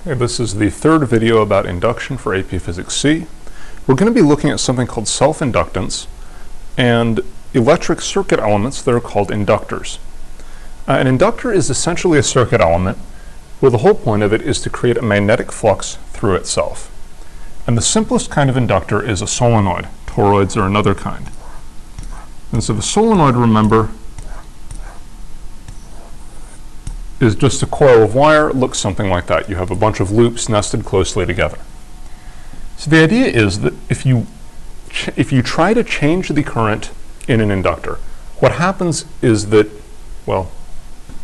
Hey, this is the third video about induction for AP Physics C. We're going to be looking at something called self-inductance and electric circuit elements that are called inductors. An inductor is essentially a circuit element where the whole point of it is to create a magnetic flux through itself. And the simplest kind of inductor is a solenoid. Toroids are another kind. And so the solenoid, remember, is just a coil of wire. It looks something like that. You have a bunch of loops nested closely together. So the idea is that if you try to change the current in an inductor, what happens is that, well,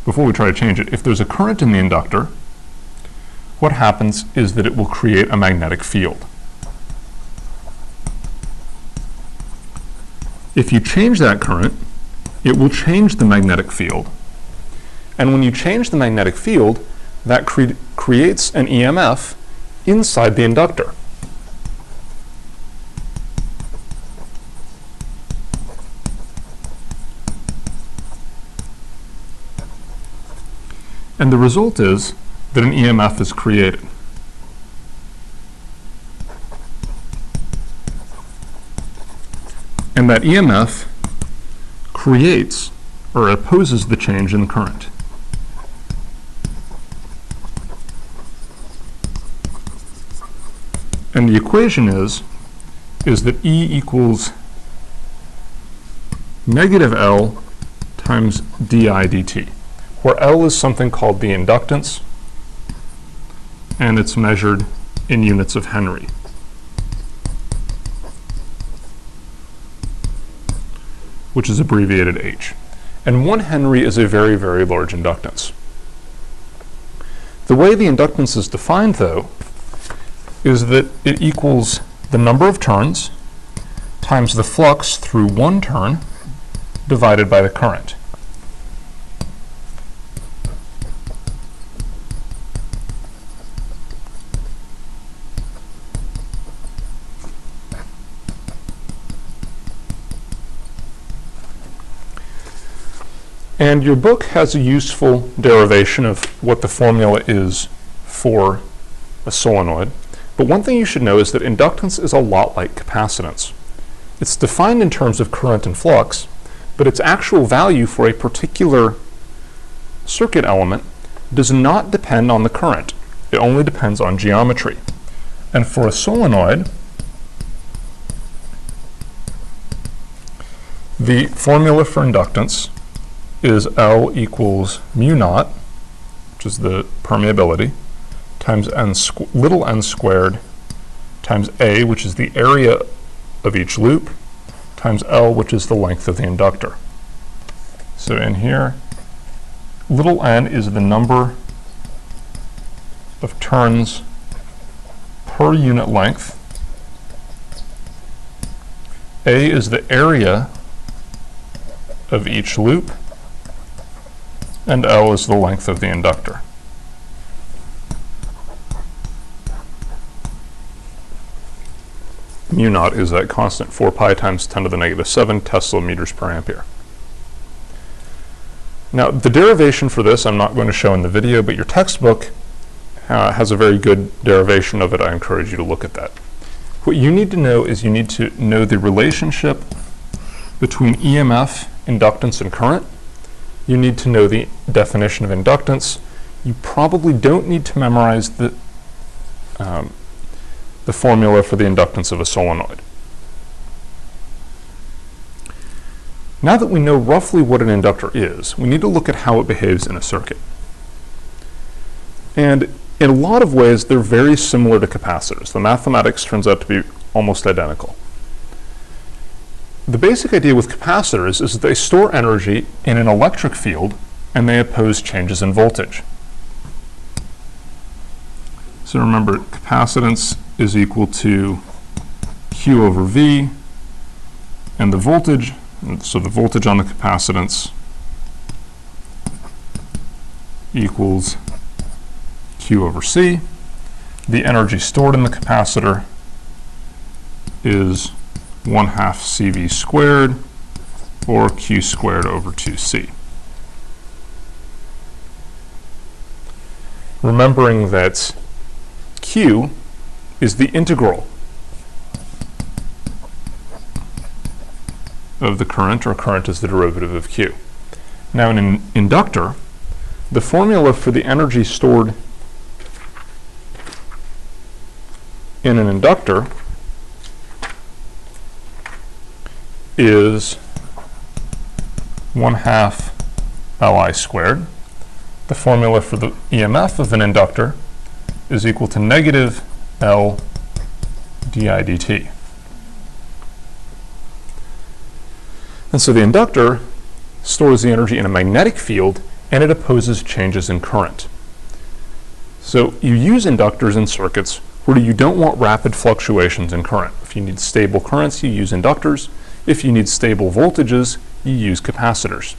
before we try to change it, if there's a current in the inductor, what happens is that it will create a magnetic field. If you change that current, it will change the magnetic field. And when you change the magnetic field, that creates an EMF inside the inductor. And the result is that an EMF is created. And that EMF creates or opposes the change in the current. And the equation is that E equals negative L times di dt, where L is something called the inductance, and it's measured in units of Henry. Which is abbreviated H. And 1 Henry is a very, very large inductance. The way the inductance is defined, though, is that it equals the number of turns times the flux through one turn divided by the current. And your book has a useful derivation of what the formula is for a solenoid. But one thing you should know is that inductance is a lot like capacitance. It's defined in terms of current and flux, but its actual value for a particular circuit element does not depend on the current. It only depends on geometry. And for a solenoid, the formula for inductance is L equals mu naught, which is the permeability, times little n squared times A, which is the area of each loop, times L, which is the length of the inductor. So in here, little n is the number of turns per unit length. A is the area of each loop, and L is the length of the inductor. Mu naught is that constant, 4 pi times 10 to the negative 7 Tesla meters per ampere. Now, the derivation for this I'm not going to show in the video, but your textbook has a very good derivation of it. I encourage you to look at that. What you need to know is you need to know the relationship between EMF, inductance, and current. You need to know the definition of inductance. You probably don't need to memorize the formula for the inductance of a solenoid. Now that we know roughly what an inductor is, we need to look at how it behaves in a circuit. And in a lot of ways, they're very similar to capacitors. The mathematics turns out to be almost identical. The basic idea with capacitors is that they store energy in an electric field and they oppose changes in voltage. So remember, capacitance is equal to Q over V, and the voltage, so the voltage on the capacitance equals Q over C. The energy stored in the capacitor is 1/2 CV squared, or Q squared over 2C. remembering that Q is the integral of the current, or current is the derivative of Q. Now in an inductor, the formula for the energy stored in an inductor is 1/2 Li squared. The formula for the EMF of an inductor is equal to negative L di dt. And so the inductor stores the energy in a magnetic field, and it opposes changes in current. So you use inductors in circuits where you don't want rapid fluctuations in current. If you need stable currents, you use inductors. If you need stable voltages, you use capacitors.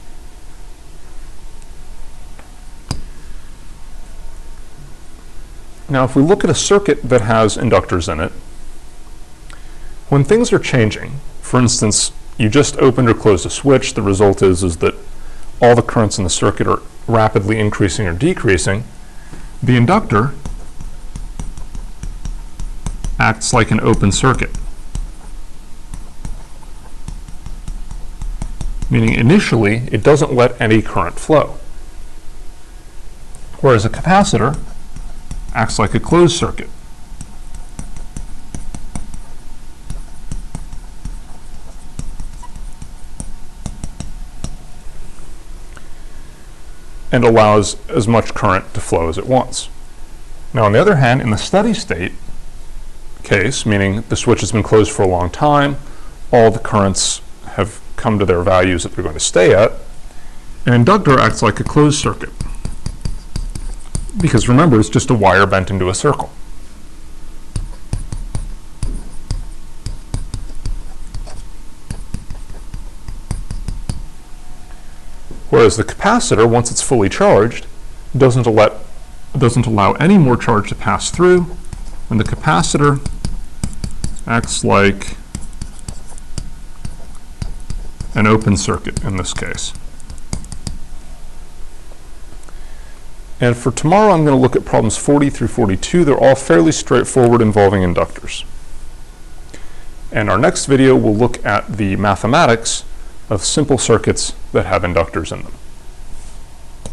Now, if we look at a circuit that has inductors in it, when things are changing, for instance, you just opened or closed a switch, the result is that all the currents in the circuit are rapidly increasing or decreasing, the inductor acts like an open circuit. Meaning initially, it doesn't let any current flow. Whereas a capacitor acts like a closed circuit. And allows as much current to flow as it wants. Now, on the other hand, in the steady state case, meaning the switch has been closed for a long time, all the currents have come to their values that they're going to stay at, an inductor acts like a closed circuit. Because remember, it's just a wire bent into a circle. Whereas the capacitor, once it's fully charged, doesn't allow any more charge to pass through, and the capacitor acts like an open circuit in this case. And for tomorrow, I'm going to look at problems 40 through 42. They're all fairly straightforward, involving inductors. And our next video will look at the mathematics of simple circuits that have inductors in them.